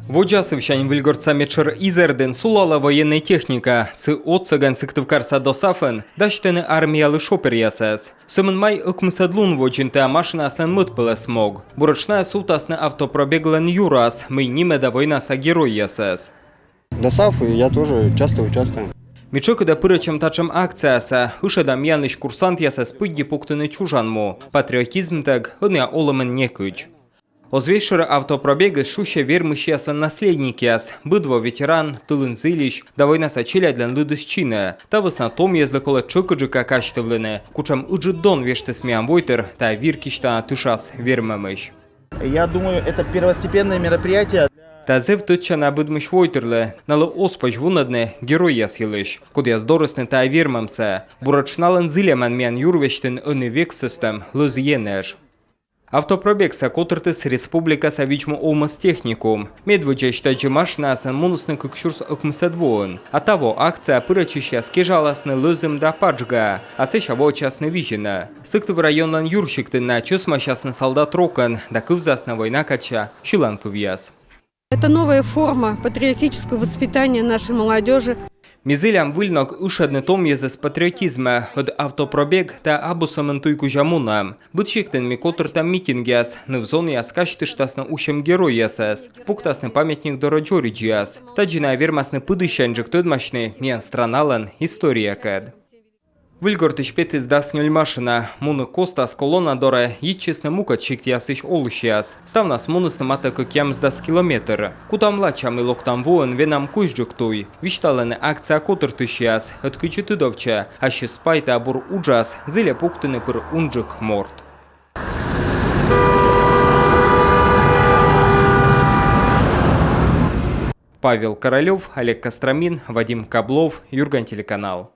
Воджасовщань вильгорца мечер Изерден сулала военная техника. С отсаган сыктывкарса досафен, дащтены армия лишопер ясес. Сөмін май ыкмысадлун воджинта машина аснен мытпылы смог. Бурочная сутасны автопробеглен юрас, мы нимеда войнаса герой ясес. ДОСАФ, и я тоже часто участвую. Мічоки да пирачем тачем акцияса, ышедам яныш курсант ясес пыдди пуктыны чужанму. Патриотизм так, одня олемен некыч. Озвейшер автопробеги шуще вермыш ясен наследник яс, быдво ветеран, тылын зилищ, да война сачиля для лыдысчина. Та веснатом езды коле чокаджика качтывлены, кучам уджидон веште смеям войтер, та виркишта тышас вермемыш. Я думаю, это первостепенное мероприятие. Та зев тытча на быдмыш войтерле, налы оспач вунадне герой яс елыш, куд яс дорысны та вермемсе, бурачналын зилемен мен юрвештен ыны век систем лыз енеш. Автопробег сакотыртыс республика савичму олмас техникум. Медведжеш таджи машина асан мунусны кыкшурс ыкмысадвоын. А того акция пырачища скежаласны лызым да паджга, а сыша вочасны вижена. Сыктыв районан юрщикты на чусмащасны солдат рокан, да кывзасна война кача, щиланков яс. Это новая форма патриотического воспитания нашей молодежи. Мизилям вильнок ушадны том езес патриотизма, от автопробег та абусамын туйку жамуна. Бытшиктен микотыртам митингяс, невзон яс качтыштасны ушем герой ясес. Пуктасны памятник дороджориджиас. Таджина вермасны пыдыщанжик тыдмашны, миян страналан история кэд. Вильгортыш петис даснюль машина, муны костас колонна доре, итчесны мукатчик ясыш олышяс. Ставнас мунысны мата кокямс дас километр. Кутам лачам и локтам воен венам куйжджук туй. Вишталены акция котыртышяс, откычы тыдовча, аще спайта абур уджас, зыля пуктыны пыр унджик морт. Павел Королев, Олег Костромин, Вадим Каблов, Юрган телеканал.